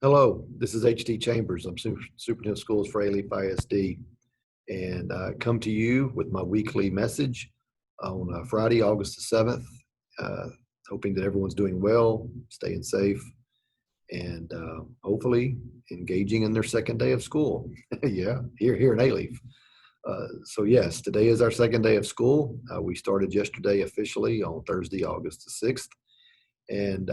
Hello, this is H.D. Chambers. I'm Superintendent of Schools for Alief ISD, and I come to you with my weekly message on Friday, August the 7th, uh, hoping that everyone's doing well, staying safe, and hopefully engaging in their second day of school. Yeah, here in Alief. So yes, today is our second day of school. We started yesterday officially on Thursday, August the 6th. And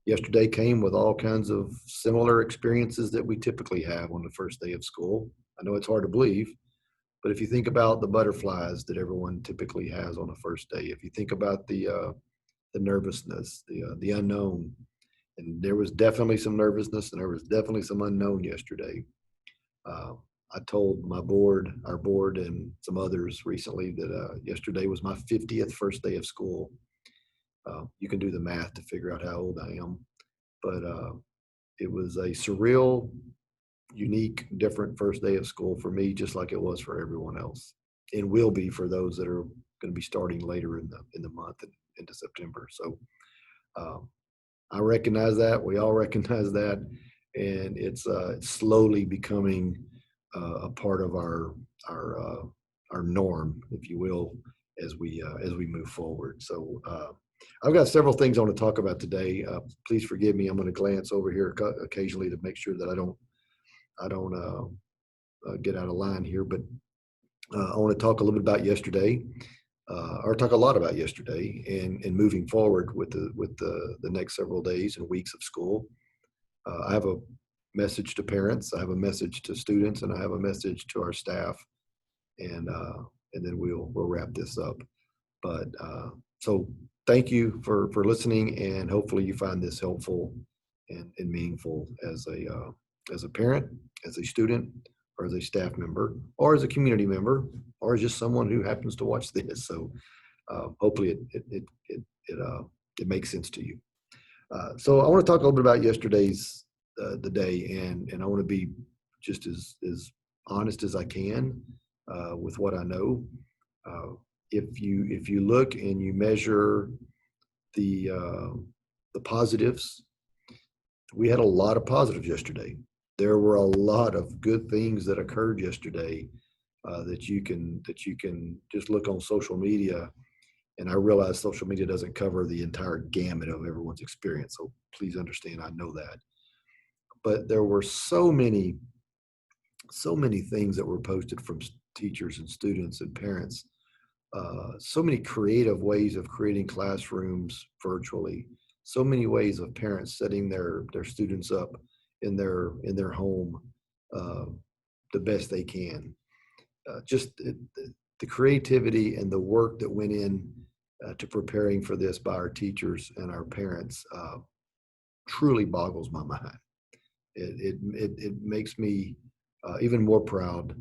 yesterday came with all kinds of similar experiences that we typically have on the first day of school. I know it's hard to believe, but if you think about the butterflies that everyone typically has on the first day, if you think about the nervousness, the unknown, and there was definitely some nervousness and there was definitely some unknown yesterday. Uh, I told our board, and some others recently that yesterday was my 50th first day of school. You can do the math to figure out how old I am, but it was a surreal, unique, different first day of school for me, just like it was for everyone else, and will be for those that are going to be starting later in the month and into September. So um, I recognize that. We all recognize that, and it's slowly becoming a part of our uh, our norm, if you will, as we move forward. So I've got several things I want to talk about today. Please forgive me. I'm going to glance over here occasionally to make sure that I don't get out of line here. But I want to talk a little bit about yesterday, or talk a lot about yesterday, and moving forward with the next several days and weeks of school. I have a message to parents, I have a message to students, and I have a message to our staff, and then we'll wrap this up. But so thank you for listening, and hopefully you find this helpful and meaningful as a parent, as a student, or as a staff member, or as a community member, or as just someone who happens to watch this. So hopefully it makes sense to you. So I want to talk a little bit about yesterday's the day, and I want to be just as honest as I can with what I know. Uh, if you look and you measure the uh, the positives, we had a lot of positives yesterday. There were a lot of good things that occurred yesterday that you can just look on social media. And I realize social media doesn't cover the entire gamut of everyone's experience, so please understand I know that. But there were so many things that were posted from teachers and students and parents, so many creative ways of creating classrooms virtually, so many ways of parents setting their students up in their home uh, the best they can. The creativity and the work that went in to preparing for this by our teachers and our parents truly boggles my mind. It makes me even more proud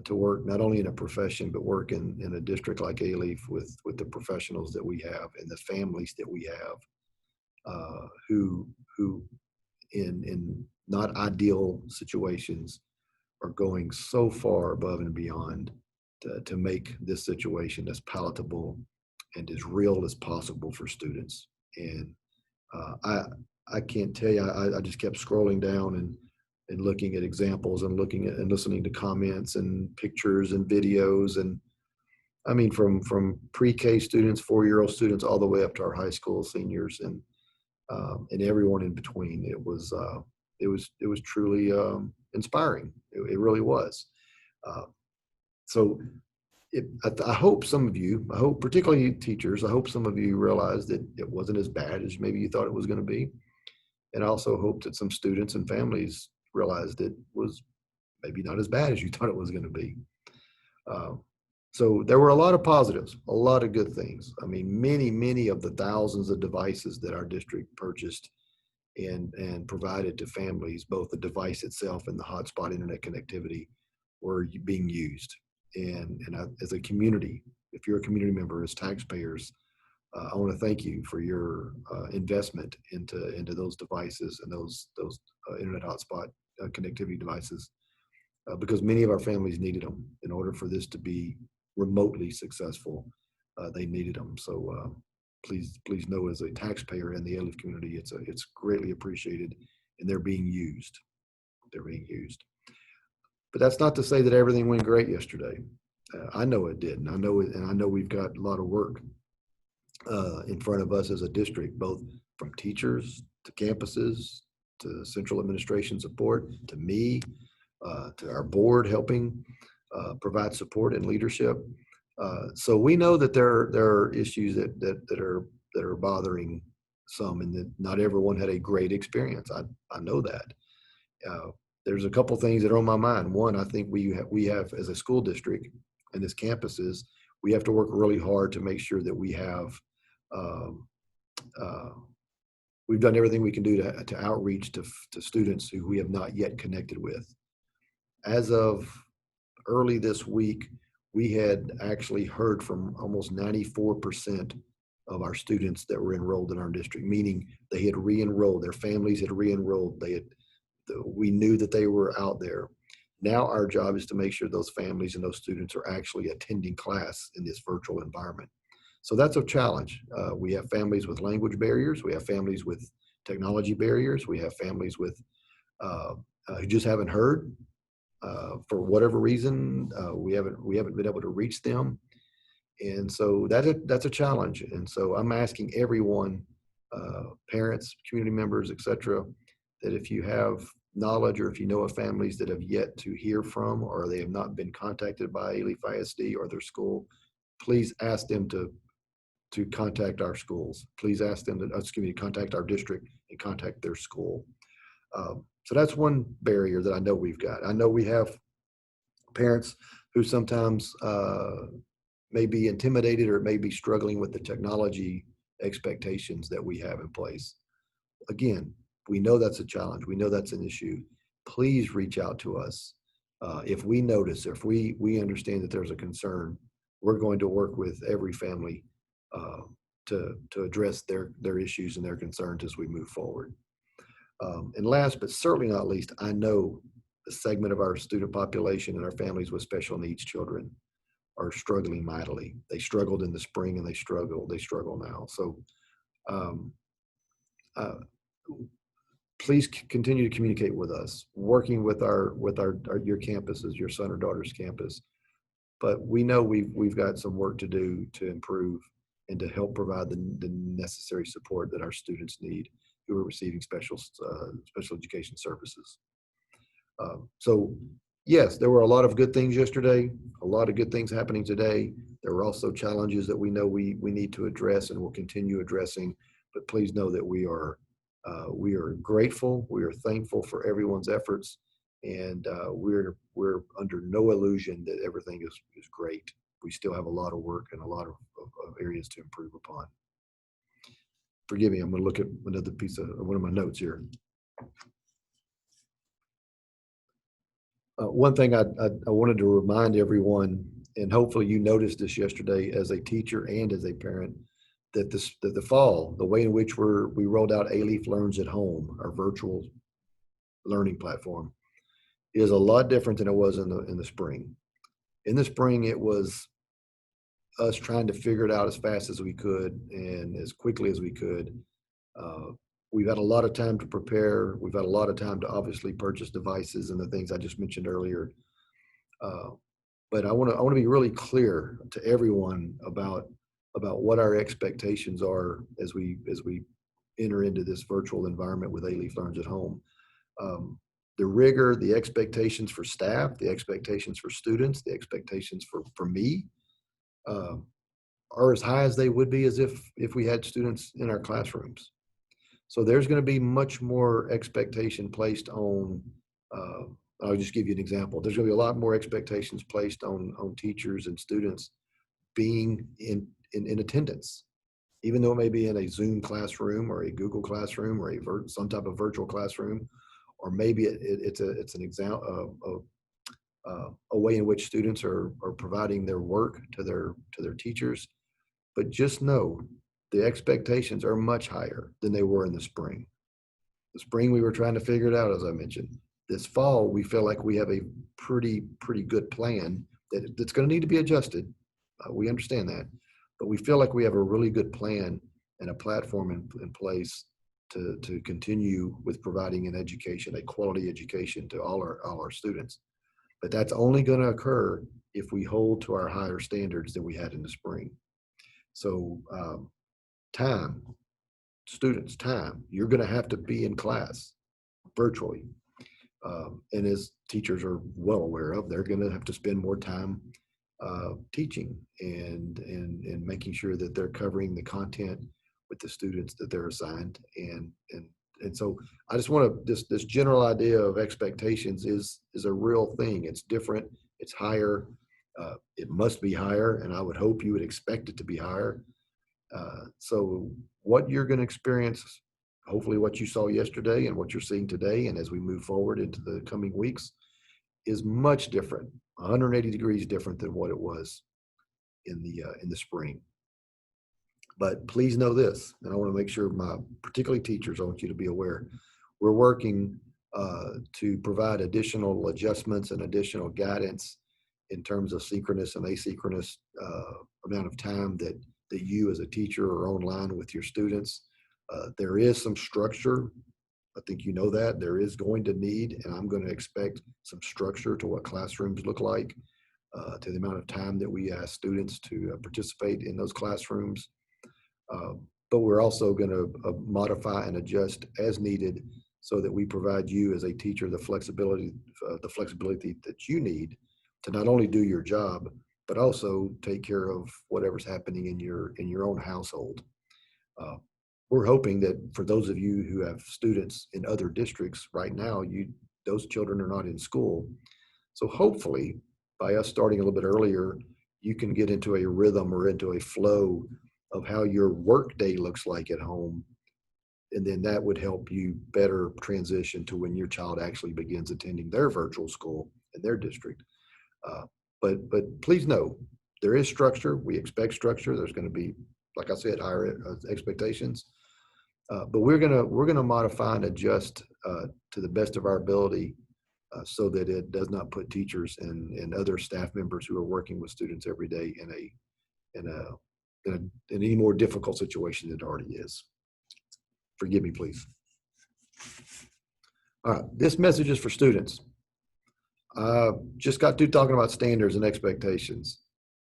to work not only in a profession but work in a district like Alief with the professionals that we have and the families that we have who in not ideal situations are going so far above and beyond to make this situation as palatable and as real as possible for students. And uh, I I can't tell you. I just kept scrolling down and looking at examples and looking at and listening to comments and pictures and videos, and I mean from pre-K students, 4-year-old students, all the way up to our high school seniors and everyone in between. It was truly inspiring. It really was. Uh, so I hope some of you, I hope particularly teachers, I hope some of you realize that it wasn't as bad as maybe you thought it was going to be. And I also hope that some students and families realized it was maybe not as bad as you thought it was going to be. Uh, so there were a lot of positives, a lot of good things. I mean, many of the thousands of devices that our district purchased and provided to families, both the device itself and the hotspot internet connectivity, were being used. As a community, if you're a community member, as taxpayers, I want to thank you for your investment into those devices and those internet hotspot connectivity devices, because many of our families needed them in order for this to be remotely successful. They needed them. So please know, as a taxpayer in the Alief community, it's greatly appreciated, and they're being used. They're being used. But that's not to say that everything went great yesterday. I know it didn't. I know it, and I know we've got a lot of work in front of us as a district, both from teachers to campuses to central administration support to me, to our board helping provide support and leadership. So we know that there are issues that are bothering some, and that not everyone had a great experience. I know that. There's a couple things that are on my mind. One, I think we have as a school district and as campuses, we have to work really hard to make sure that we have we've done everything we can do to outreach to students who we have not yet connected with. As of early this week, we had actually heard from almost 94% of our students that were enrolled in our district, meaning they had re-enrolled, their families had re-enrolled, we knew that they were out there. Now our job is to make sure those families and those students are actually attending class in this virtual environment. So that's a challenge. We have families with language barriers. We have families with technology barriers. We have families with who just haven't heard for whatever reason. We haven't been able to reach them, and so that's a challenge. And so I'm asking everyone, parents, community members, etc., that if you have knowledge or if you know of families that have yet to hear from or they have not been contacted by Alief ISD or their school, please ask them to contact our schools. Please ask them to contact our district and contact their school. So that's one barrier that I know we've got. I know we have parents who sometimes may be intimidated or may be struggling with the technology expectations that we have in place. Again, we know that's a challenge. We know that's an issue. Please reach out to us. If we notice, if we understand that there's a concern, we're going to work with every family to address their issues and their concerns as we move forward. And last, but certainly not least, I know the segment of our student population and our families with special needs children are struggling mightily. They struggled in the spring and they struggle now. So please continue to communicate with us, working with your campuses, your son or daughter's campus. But we know we've got some work to do to improve and to help provide the necessary support that our students need who are receiving special education services. So yes, there were a lot of good things yesterday, a lot of good things happening today. There were also challenges that we know we need to address and will continue addressing, but please know that we are grateful, we are thankful for everyone's efforts, and we're under no illusion that everything is great. We still have a lot of work and a lot of areas to improve upon. Forgive me, I'm going to look at another piece of one of my notes here. One thing I wanted to remind everyone, and hopefully you noticed this yesterday as a teacher and as a parent, that the fall, the way in which we rolled out Alief Learns at Home, our virtual learning platform, is a lot different than it was in the spring. In the spring, it was us trying to figure it out as fast as we could and as quickly as we could. We've had a lot of time to prepare. We've had a lot of time to obviously purchase devices and the things I just mentioned earlier. But I want to be really clear to everyone about what our expectations are as we enter into this virtual environment with Alief Learns at Home. The rigor, the expectations for staff, the expectations for students, the expectations for me are as high as they would be as if we had students in our classrooms. So there's going to be much more expectation placed on, I'll just give you an example. There's going to be a lot more expectations placed on teachers and students being in attendance, even though it may be in a Zoom classroom or a Google classroom or some type of virtual classroom, or maybe it's an example of a way in which students are providing their work to their teachers. But just know the expectations are much higher than they were in the spring. The spring, we were trying to figure it out, as I mentioned. This fall, we feel like we have a pretty good plan that's going to need to be adjusted. We understand that, but we feel like we have a really good plan and a platform in place to continue with providing an education, a quality education to all our students. But that's only going to occur if we hold to our higher standards than we had in the spring. So time, students, time, you're going to have to be in class virtually. And as teachers are well aware of, they're going to have to spend more time teaching and making sure that they're covering the content with the students that they're assigned. And so I just want to, this general idea of expectations is a real thing. It's different. It's higher. It must be higher. And I would hope you would expect it to be higher. So what you're going to experience, hopefully what you saw yesterday and what you're seeing today, and as we move forward into the coming weeks, is much different, 180 degrees different than what it was in the spring. But please know this, and I want to make sure particularly teachers, I want you to be aware, we're working to provide additional adjustments and additional guidance in terms of synchronous and asynchronous amount of time that you as a teacher are online with your students. There is some structure. I think you know that. There is going to need, and I'm going to expect some structure to what classrooms look like, to the amount of time that we ask students to participate in those classrooms. But we're also going to modify and adjust as needed so that we provide you as a teacher the flexibility that you need to not only do your job, but also take care of whatever's happening in your own household. We're hoping that for those of you who have students in other districts right now, those children are not in school. So hopefully by us starting a little bit earlier, you can get into a rhythm or into a flow of how your work day looks like at home. And then that would help you better transition to when your child actually begins attending their virtual school in their district. But please know, there is structure. We expect structure. There's going to be, like I said, higher expectations. But we're gonna modify and adjust to the best of our ability so that it does not put teachers and other staff members who are working with students every day in any more difficult situation than it already is. Forgive me, please. All right, this message is for students. Just got through talking about standards and expectations.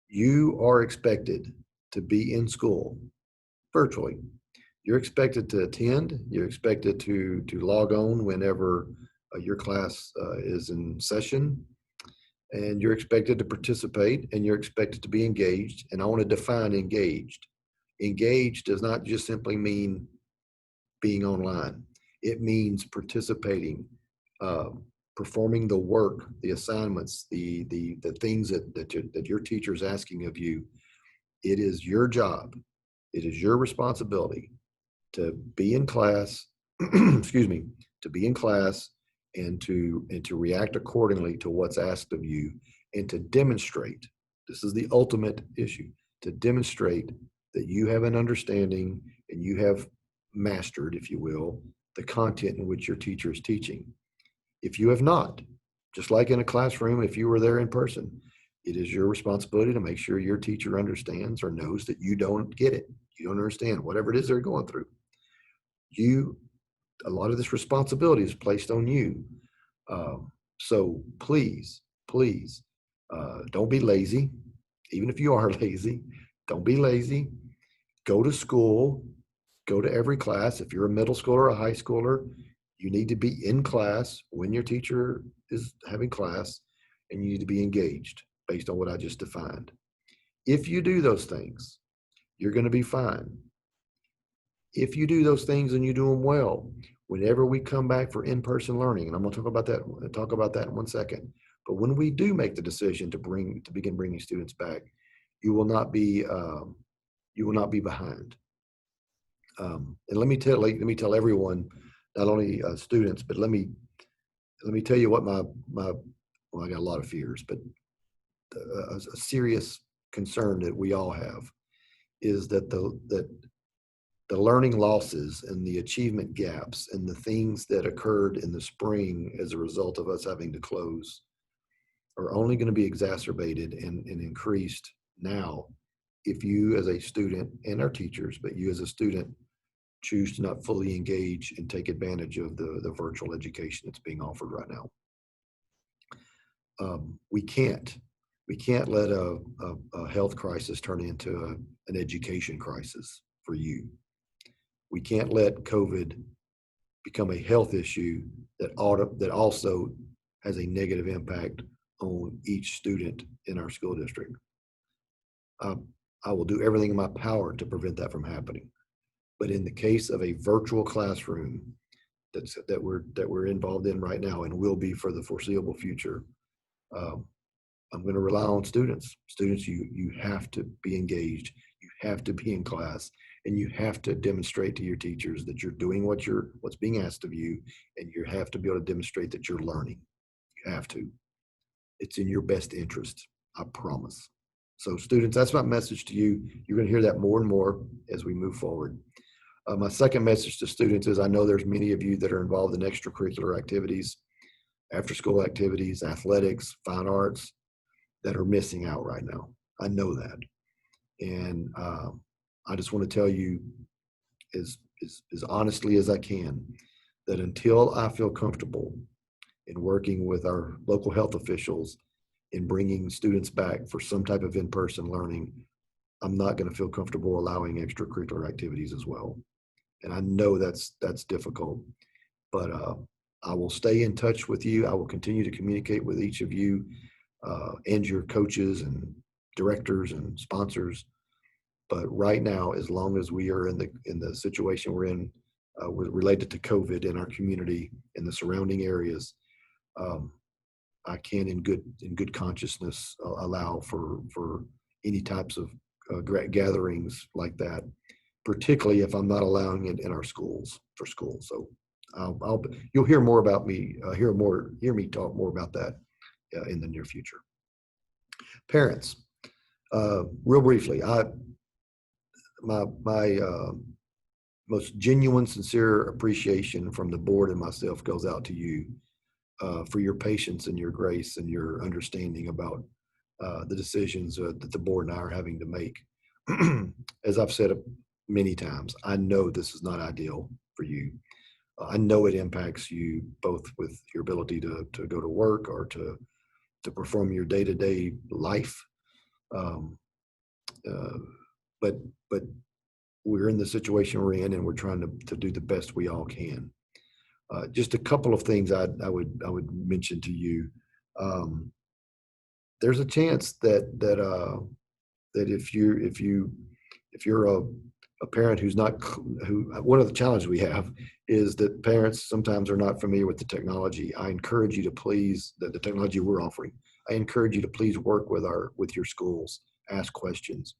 You are expected to be in school virtually. You're expected to attend. You're expected to log on whenever your class is in session, and you're expected to participate, and you're expected to be engaged. And I want to define engaged. Engaged does not just simply mean being online. It means participating, performing the work, the assignments, the things that your teacher is asking of you. It is your job. It is your responsibility to be in class, excuse me, to be in class and to react accordingly to what's asked of you, and to demonstrate, this is the ultimate issue, to demonstrate that you have an understanding and you have mastered, if you will, the content in which your teacher is teaching. If you have not, just like in a classroom, if you were there in person, it is your responsibility to make sure your teacher understands or knows that you don't get it. You don't understand whatever it is they're going through. A lot of this responsibility is placed on you. So please, don't be lazy. Even if you are lazy, don't be lazy. Go to school, go to every class. If you're a middle schooler or a high schooler, you need to be in class when your teacher is having class, and you need to be engaged based on what I just defined. If you do those things, you're going to be fine. If you do those things and you do them well, whenever we come back for in-person learning, and I'm going to talk about that in 1 second, but when we do make the decision to begin bringing students back, you will not be behind. And let me tell everyone, not only students, but let me tell you what well, I got a lot of fears, but a serious concern that we all have is that the learning losses and the achievement gaps and the things that occurred in the spring as a result of us having to close are only going to be exacerbated and increased now if you as a student, and our teachers, but you as a student, choose to not fully engage and take advantage of the virtual education that's being offered right now. We can't let a health crisis turn into an education crisis for you. We can't let COVID become a health issue that also has a negative impact on each student in our school district. I will do everything in my power to prevent that from happening. But in the case of a virtual classroom that we're involved in right now and will be for the foreseeable future, I'm going to rely on students. Students, you have to be engaged. You have to be in class, and you have to demonstrate to your teachers that you're doing what's being asked of you, and you have to be able to demonstrate that you're learning. You have to. It's in your best interest, I promise. So students, that's my message to you. You're going to hear that more and more as we move forward. My second message to students is I know there's many of you that are involved in extracurricular activities, after-school activities, athletics, fine arts, that are missing out right now. I know that. And I just want to tell you as honestly as I can that until I feel comfortable in working with our local health officials in bringing students back for some type of in-person learning, I'm not going to feel comfortable allowing extracurricular activities as well. And I know that's difficult, but I will stay in touch with you. I will continue to communicate with each of you and your coaches and directors and sponsors. But right now, as long as we are in the situation we're in related to COVID in our community and the surrounding areas, I can, in good consciousness, allow for any types of gatherings like that, particularly if I'm not allowing it in our schools for school. So you'll hear more about me, hear me talk more about that in the near future. Parents, real briefly, my most genuine, sincere appreciation from the board and myself goes out to you for your patience and your grace and your understanding about the decisions that the board and I are having to make. As I've said many times, I know this is not ideal for you. I know it impacts you both with your ability to go to work or to perform your day-to-day life. But we're in the situation we're in, and we're trying to do the best we all can. Just a couple of things I would mention to you. There's a chance that if you're a parent one of the challenges we have is that parents sometimes are not familiar with the technology. I encourage you to please, the technology we're offering, I encourage you to please work with your schools, ask questions.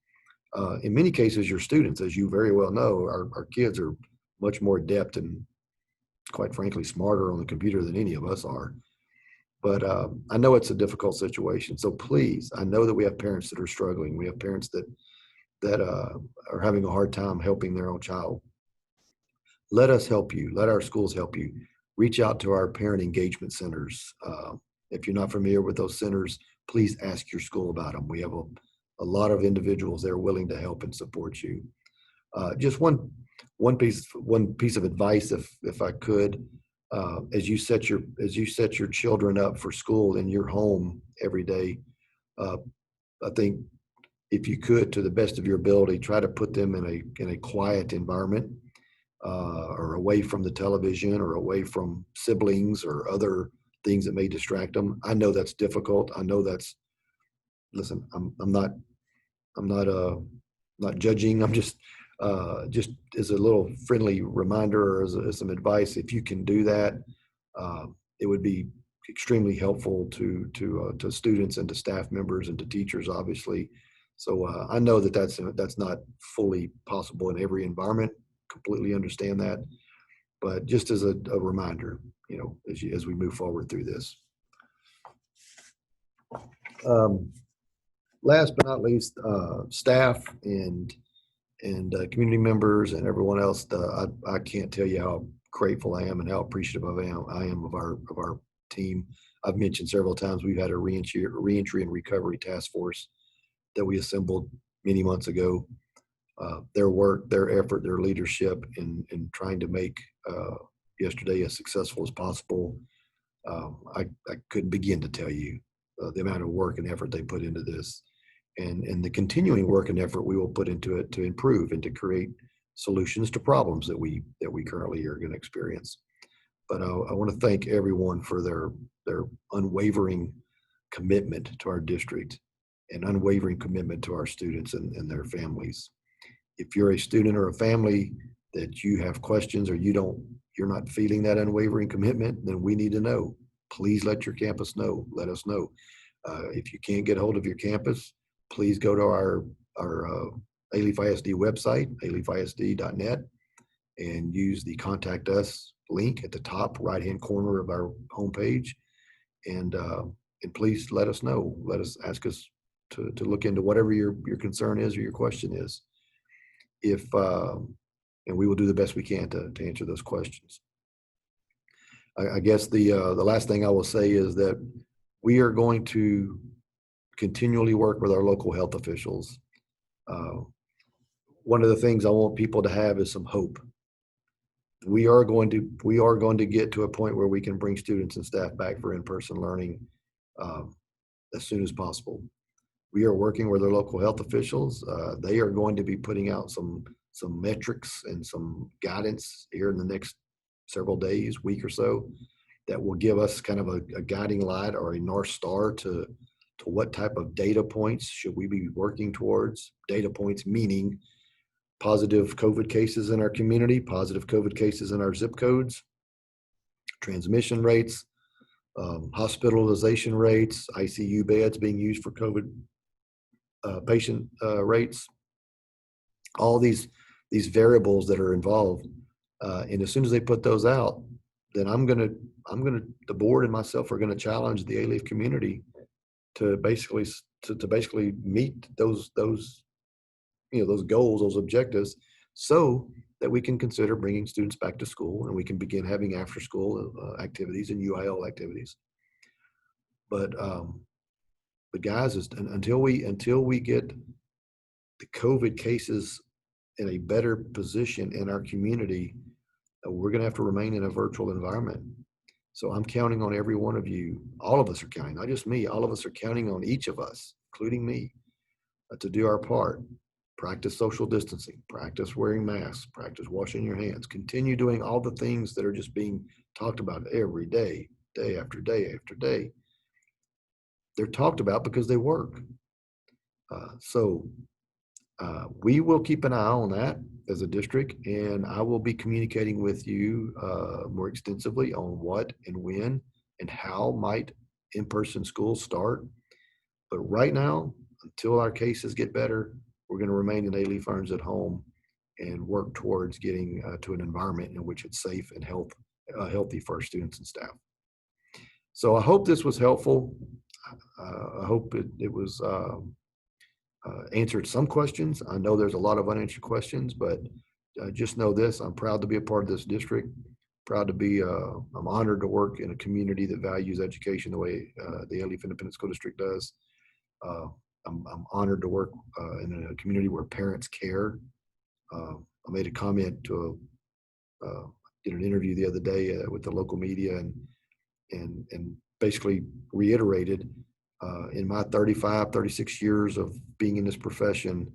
In many cases, your students, as you very well know, our kids are much more adept and, quite frankly, smarter on the computer than any of us are. But I know it's a difficult situation. So please, I know that we have parents that are struggling. We have parents that are having a hard time helping their own child. Let us help you. Let our schools help you. Reach out to our parent engagement centers. If you're not familiar with those centers, please ask your school about them. We have a lot of individuals that are willing to help and support you. Just one piece of advice, if I could, as you set your children up for school in your home every day, I think if you could, to the best of your ability, try to put them in a quiet environment, or away from the television, or away from siblings or other things that may distract them. I know that's difficult. I know listen, I'm not judging. I'm just as a little friendly reminder or as some advice. If you can do that, it would be extremely helpful to students and to staff members and to teachers, obviously. So I know that's not fully possible in every environment. Completely understand that, but just as a reminder, as we move forward through this. Last but not least, staff and community members and everyone else. I can't tell you how grateful I am and how appreciative I am of our team. I've mentioned several times we've had a reentry and recovery task force that we assembled many months ago. their work, their effort, their leadership in trying to make yesterday as successful as possible. I couldn't begin to tell you the amount of work and effort they put into this, and the continuing work and effort we will put into it to improve and to create solutions to problems that we currently are going to experience. But I want to thank everyone for their unwavering commitment to our district and unwavering commitment to our students and their families. If you're a student or a family that you have questions or you're not feeling that unwavering commitment, then we need to know. Please let your campus know. Let us know. If you can't get hold of your campus, please go to our Alief ISD website, aliefisd.net, and use the Contact Us link at the top right-hand corner of our homepage. And please let us know. Ask us to look into whatever your concern is or your question is. And we will do the best we can to answer those questions. I guess the last thing I will say is that we are going to continually work with our local health officials. One of the things I want people to have is some hope. We are going to get to a point where we can bring students and staff back for in-person learning as soon as possible. We are working with our local health officials. They are going to be putting out some metrics and some guidance here in the next several days, week or so, that will give us kind of a guiding light or a North Star to what type of data points should we be working towards. Data points meaning positive COVID cases in our community, positive COVID cases in our zip codes, transmission rates, hospitalization rates, ICU beds being used for COVID patient rates, all these variables that are involved. And as soon as they put those out, then the board and myself are going to challenge the Alief community to basically meet those goals, those objectives, so that we can consider bringing students back to school and we can begin having after school activities and UIL activities. But guys, until we get the COVID cases in a better position in our community, we're going to have to remain in a virtual environment. So I'm counting on every one of you. All of us are counting, not just me. All of us are counting on each of us, including me, to do our part. Practice social distancing, practice wearing masks, practice washing your hands, continue doing all the things that are just being talked about every day, day after day after day. They're talked about because they work. We will keep an eye on that as a district, and I will be communicating with you more extensively on what and when and how might in-person schools start. But right now, until our cases get better, we're going to remain in Alief Earns at home and work towards getting to an environment in which it's safe and healthy for our students and staff. So I hope this was helpful. I hope it was answered some questions. I know there's a lot of unanswered questions, but just know this: I'm proud to be a part of this district. Proud to be. I'm honored to work in a community that values education the way the Alief Independent School District does. I'm honored to work in a community where parents care. I made a comment to did an interview the other day with the local media and basically reiterated in my 36 years of being in this profession,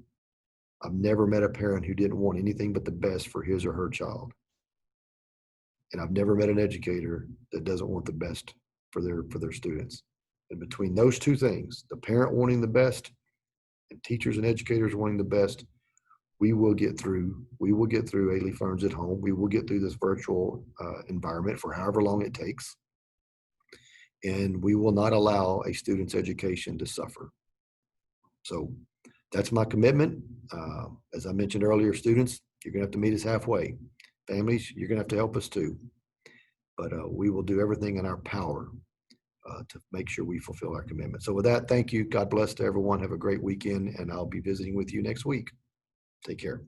I've never met a parent who didn't want anything but the best for his or her child. And I've never met an educator that doesn't want the best for their students. And between those two things, the parent wanting the best and teachers and educators wanting the best, we will get through Alief Earns at home. We will get through this virtual environment for however long it takes. And we will not allow a student's education to suffer. So that's my commitment. As I mentioned earlier, students, you're going to have to meet us halfway. Families, you're going to have to help us too. But we will do everything in our power to make sure we fulfill our commitment. So with that, thank you. God bless to everyone. Have a great weekend, and I'll be visiting with you next week. Take care.